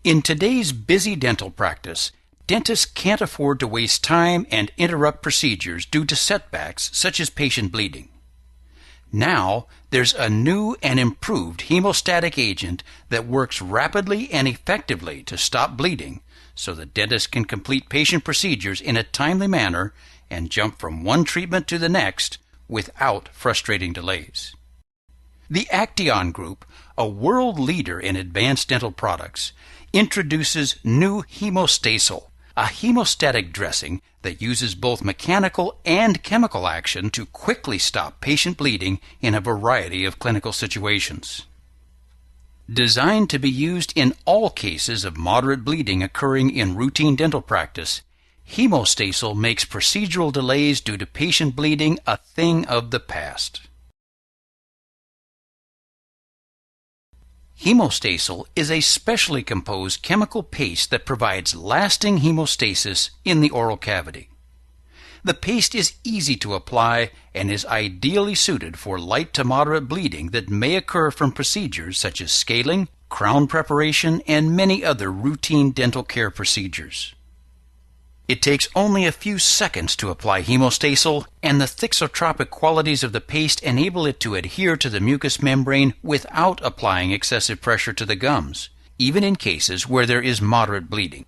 In today's busy dental practice, dentists can't afford to waste time and interrupt procedures due to setbacks such as patient bleeding. Now, there's a new and improved hemostatic agent that works rapidly and effectively to stop bleeding, so the dentist can complete patient procedures in a timely manner and jump from one treatment to the next without frustrating delays. The ACTEON Group, a world leader in advanced dental products, introduces new Hemostasyl, a hemostatic dressing that uses both mechanical and chemical action to quickly stop patient bleeding in a variety of clinical situations. Designed to be used in all cases of moderate bleeding occurring in routine dental practice, Hemostasyl makes procedural delays due to patient bleeding a thing of the past. Hemostasyl is a specially composed chemical paste that provides lasting hemostasis in the oral cavity. The paste is easy to apply and is ideally suited for light to moderate bleeding that may occur from procedures such as scaling, crown preparation, and many other routine dental care procedures. It takes only a few seconds to apply Hemostasyl, and the thixotropic qualities of the paste enable it to adhere to the mucous membrane without applying excessive pressure to the gums, even in cases where there is moderate bleeding.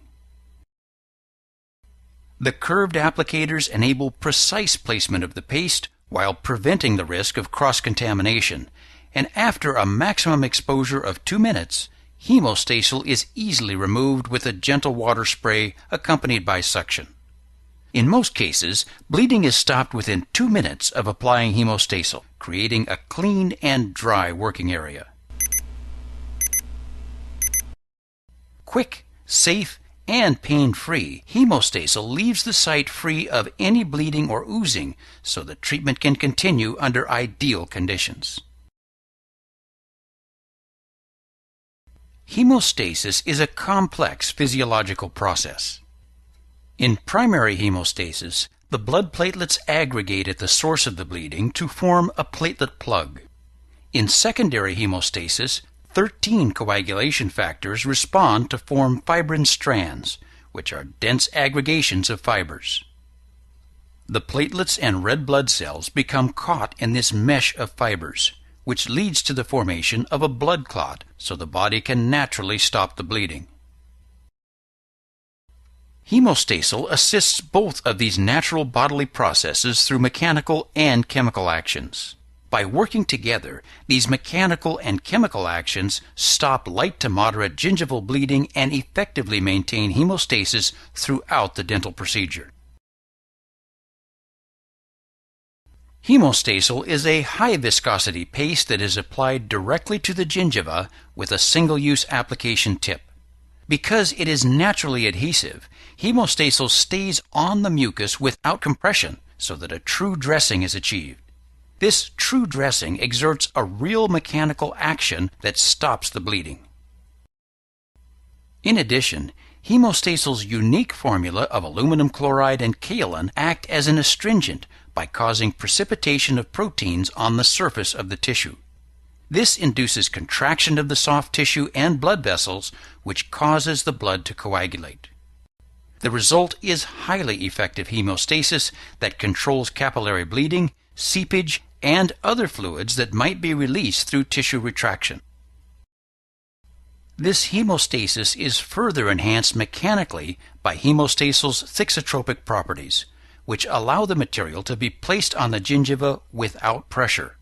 The curved applicators enable precise placement of the paste while preventing the risk of cross-contamination, and after a maximum exposure of 2 minutes, Hemostasyl is easily removed with a gentle water spray accompanied by suction. In most cases, bleeding is stopped within 2 minutes of applying Hemostasyl, creating a clean and dry working area. Quick, safe, and pain-free, Hemostasyl leaves the site free of any bleeding or oozing, so the treatment can continue under ideal conditions. Hemostasis is a complex physiological process. In primary hemostasis, the blood platelets aggregate at the source of the bleeding to form a platelet plug. In secondary hemostasis, 13 coagulation factors respond to form fibrin strands, which are dense aggregations of fibers. The platelets and red blood cells become caught in this mesh of fibers, which leads to the formation of a blood clot, so the body can naturally stop the bleeding. Hemostasyl assists both of these natural bodily processes through mechanical and chemical actions. By working together, these mechanical and chemical actions stop light to moderate gingival bleeding and effectively maintain hemostasis throughout the dental procedure. Hemostasyl is a high-viscosity paste that is applied directly to the gingiva with a single-use application tip. Because it is naturally adhesive, Hemostasyl stays on the mucus without compression so that a true dressing is achieved. This true dressing exerts a real mechanical action that stops the bleeding. In addition, Hemostasyl's unique formula of aluminum chloride and kaolin act as an astringent by causing precipitation of proteins on the surface of the tissue. This induces contraction of the soft tissue and blood vessels, which causes the blood to coagulate. The result is highly effective hemostasis that controls capillary bleeding, seepage, and other fluids that might be released through tissue retraction. This hemostasis is further enhanced mechanically by Hemostasyl's thixotropic properties, which allow the material to be placed on the gingiva without pressure,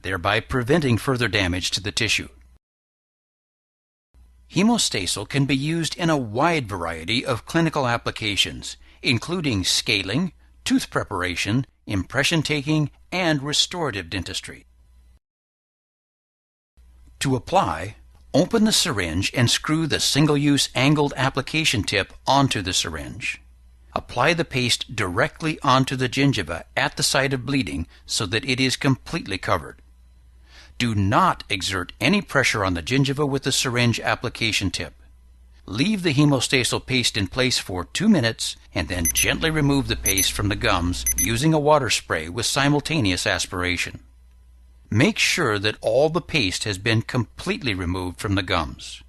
thereby preventing further damage to the tissue. Hemostasyl can be used in a wide variety of clinical applications, including scaling, tooth preparation, impression taking, and restorative dentistry. To apply, open the syringe and screw the single-use angled application tip onto the syringe. Apply the paste directly onto the gingiva at the site of bleeding so that it is completely covered. Do not exert any pressure on the gingiva with the syringe application tip. Leave the Hemostasyl paste in place for 2 minutes and then gently remove the paste from the gums using a water spray with simultaneous aspiration. Make sure that all the paste has been completely removed from the gums.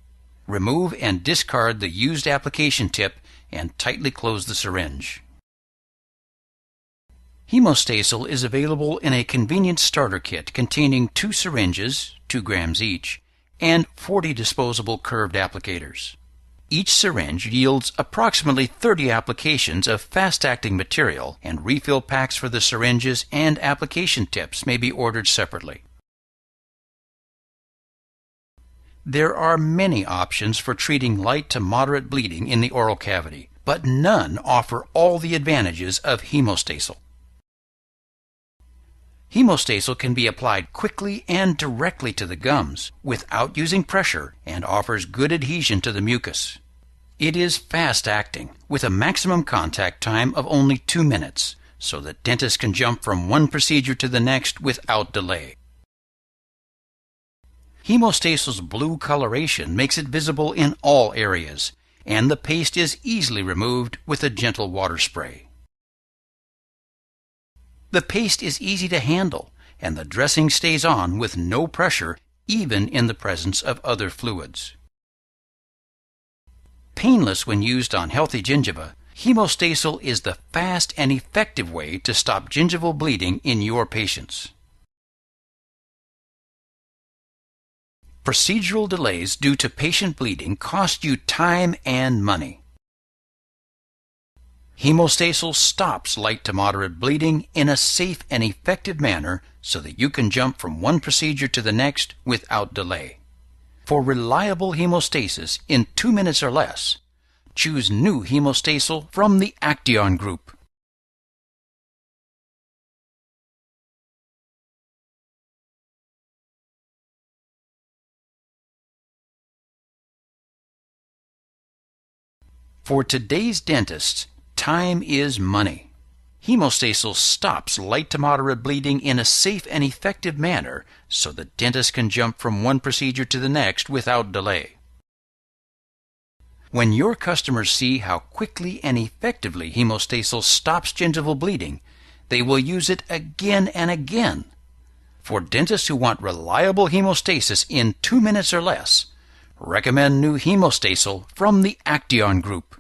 remove and discard the used application tip and tightly close the syringe. Hemostasyl is available in a convenient starter kit containing 2 syringes, 2 grams each, and 40 disposable curved applicators. Each syringe yields approximately 30 applications of fast-acting material, and refill packs for the syringes and application tips may be ordered separately. There are many options for treating light to moderate bleeding in the oral cavity, but none offer all the advantages of Hemostasyl. Hemostasyl can be applied quickly and directly to the gums without using pressure and offers good adhesion to the mucus. It is fast-acting with a maximum contact time of only 2 minutes, so that dentists can jump from one procedure to the next without delay. Hemostasyl's blue coloration makes it visible in all areas, and the paste is easily removed with a gentle water spray. The paste is easy to handle, and the dressing stays on with no pressure, even in the presence of other fluids. Painless when used on healthy gingiva, Hemostasyl is the fast and effective way to stop gingival bleeding in your patients. Procedural delays due to patient bleeding cost you time and money. Hemostasyl stops light to moderate bleeding in a safe and effective manner so that you can jump from one procedure to the next without delay. For reliable hemostasis in 2 minutes or less, choose new Hemostasyl from the ACTEON group. For today's dentists, time is money. Hemostasyl stops light to moderate bleeding in a safe and effective manner so the dentist can jump from one procedure to the next without delay. When your customers see how quickly and effectively Hemostasyl stops gingival bleeding, they will use it again and again. For dentists who want reliable hemostasis in 2 minutes or less, recommend new Hemostasyl from the ACTEON group.